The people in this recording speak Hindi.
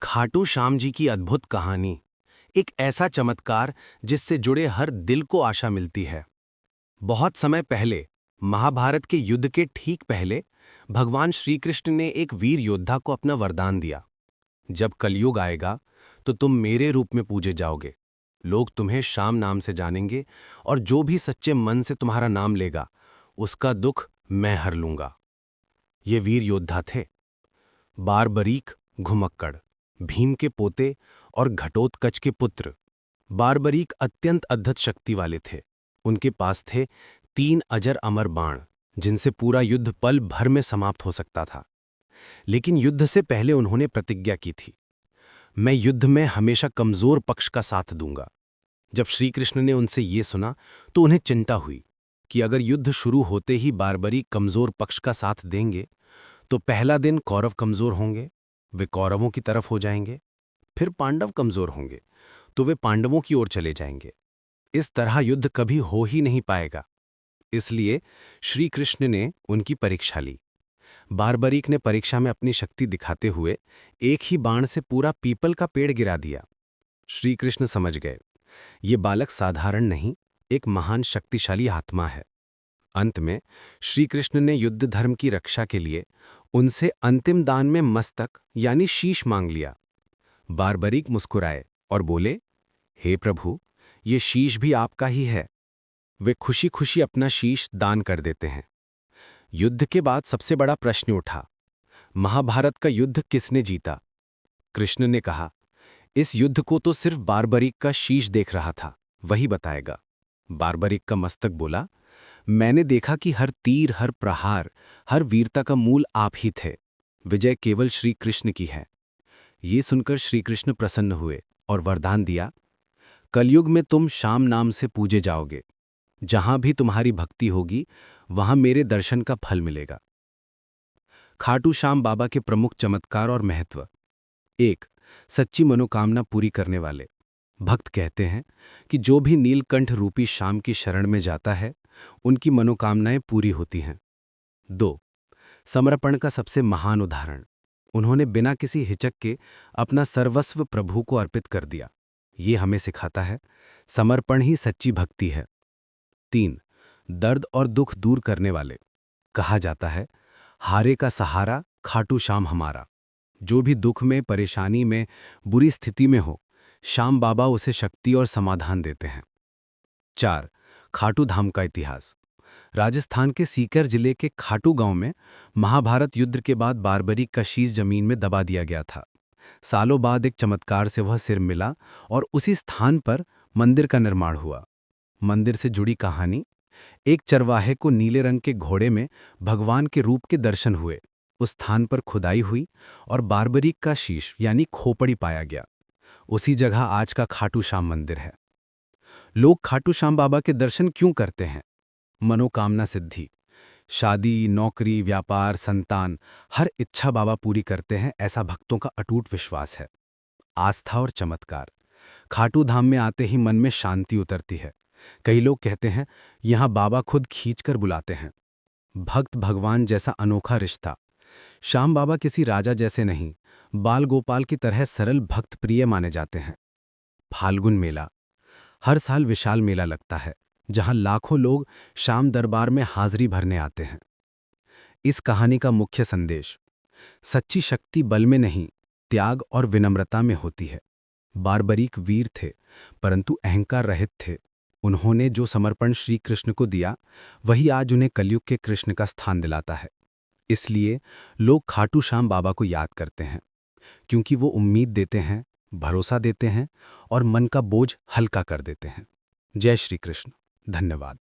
खाटू श्याम जी की अद्भुत कहानी, एक ऐसा चमत्कार जिससे जुड़े हर दिल को आशा मिलती है। बहुत समय पहले, महाभारत के युद्ध के ठीक पहले, भगवान श्री कृष्ण ने एक वीर योद्धा को अपना वरदान दिया। जब कलयुग आएगा तो तुम मेरे रूप में पूजे जाओगे। लोग तुम्हें श्याम नाम से जानेंगे और जो भी सच्चे मन से तुम्हारा नाम लेगा उसका दुख मैं हर लूंगा। ये वीर योद्धा थे बारबरीक घुमक्कड़, भीम के पोते और घटोत्कच के पुत्र। बारबरीक अत्यंत अद्भुत शक्ति वाले थे। उनके पास थे 3 अजर अमर बाण, जिनसे पूरा युद्ध पल भर में समाप्त हो सकता था। लेकिन युद्ध से पहले उन्होंने प्रतिज्ञा की थी, मैं युद्ध में हमेशा कमजोर पक्ष का साथ दूंगा। जब श्री कृष्ण ने उनसे ये सुना तो उन्हें चिंता हुई कि अगर युद्ध शुरू होते ही बारबरीक कमजोर पक्ष का साथ देंगे तो पहला दिन कौरव कमजोर होंगे, वे कौरवों की तरफ हो जाएंगे। फिर पांडव कमजोर होंगे तो वे पांडवों की ओर चले जाएंगे। इस तरह युद्ध कभी हो ही नहीं पाएगा। इसलिए श्री कृष्ण ने उनकी परीक्षा ली। बारबरीक ने परीक्षा में अपनी शक्ति दिखाते हुए एक ही बाण से पूरा पीपल का पेड़ गिरा दिया। श्री कृष्ण समझ गए, ये बालक साधारण नहीं, एक महान शक्तिशाली आत्मा है। अंत में श्री कृष्ण ने युद्ध धर्म की रक्षा के लिए उनसे अंतिम दान में मस्तक यानी शीश मांग लिया। बारबरीक मुस्कुराए और बोले, हे प्रभु, ये शीश भी आपका ही है। वे खुशी खुशी अपना शीश दान कर देते हैं। युद्ध के बाद सबसे बड़ा प्रश्न उठा, महाभारत का युद्ध किसने जीता? कृष्ण ने कहा, इस युद्ध को तो सिर्फ बारबरीक का शीश देख रहा था, वही बताएगा। बारबरीक का मस्तक बोला, मैंने देखा कि हर तीर, हर प्रहार, हर वीरता का मूल आप ही थे। विजय केवल श्री कृष्ण की है। ये सुनकर श्री कृष्ण प्रसन्न हुए और वरदान दिया, कलयुग में तुम श्याम नाम से पूजे जाओगे। जहां भी तुम्हारी भक्ति होगी वहां मेरे दर्शन का फल मिलेगा। खाटू श्याम बाबा के प्रमुख चमत्कार और महत्व। 1. सच्ची मनोकामना पूरी करने वाले। भक्त कहते हैं कि जो भी नीलकंठ रूपी श्याम की शरण में जाता है उनकी मनोकामनाएं पूरी होती हैं। 2. समर्पण का सबसे महान उदाहरण। उन्होंने बिना किसी हिचक के अपना सर्वस्व प्रभु को अर्पित कर दिया। ये हमें सिखाता है, समर्पण ही सच्ची भक्ति है। 3. दर्द और दुख दूर करने वाले। कहा जाता है, हारे का सहारा खाटू श्याम हमारा। जो भी दुख में, परेशानी में, बुरी स्थिति में हो, श्याम बाबा उसे शक्ति और समाधान देते हैं। 4. खाटू धाम का इतिहास। राजस्थान के सीकर जिले के खाटू गांव में महाभारत युद्ध के बाद बारबरीक का शीश जमीन में दबा दिया गया था। सालों बाद एक चमत्कार से वह सिर मिला और उसी स्थान पर मंदिर का निर्माण हुआ। मंदिर से जुड़ी कहानी। एक चरवाहे को नीले रंग के घोड़े में भगवान के रूप के दर्शन हुए। उस स्थान पर खुदाई हुई और बारबरीक का शीश यानी खोपड़ी पाया गया। उसी जगह आज का खाटू श्याम मंदिर है। लोग खाटू श्याम बाबा के दर्शन क्यों करते हैं? मनोकामना सिद्धि। शादी, नौकरी, व्यापार, संतान, हर इच्छा बाबा पूरी करते हैं, ऐसा भक्तों का अटूट विश्वास है। आस्था और चमत्कार। खाटू धाम में आते ही मन में शांति उतरती है। कई लोग कहते हैं, यहाँ बाबा खुद खींचकर बुलाते हैं। भक्त भगवान जैसा अनोखा रिश्ता। श्याम बाबा किसी राजा जैसे नहीं, बाल गोपाल की तरह सरल भक्त प्रिय माने जाते हैं। फाल्गुन मेला। हर साल विशाल मेला लगता है जहां लाखों लोग श्याम दरबार में हाजिरी भरने आते हैं। इस कहानी का मुख्य संदेश, सच्ची शक्ति बल में नहीं, त्याग और विनम्रता में होती है। बारबरीक वीर थे परंतु अहंकार रहित थे। उन्होंने जो समर्पण श्री कृष्ण को दिया वही आज उन्हें कलयुग के कृष्ण का स्थान दिलाता है। इसलिए लोग खाटू श्याम बाबा को याद करते हैं, क्योंकि वो उम्मीद देते हैं, भरोसा देते हैं और मन का बोझ हल्का कर देते हैं। जय श्री कृष्ण। धन्यवाद।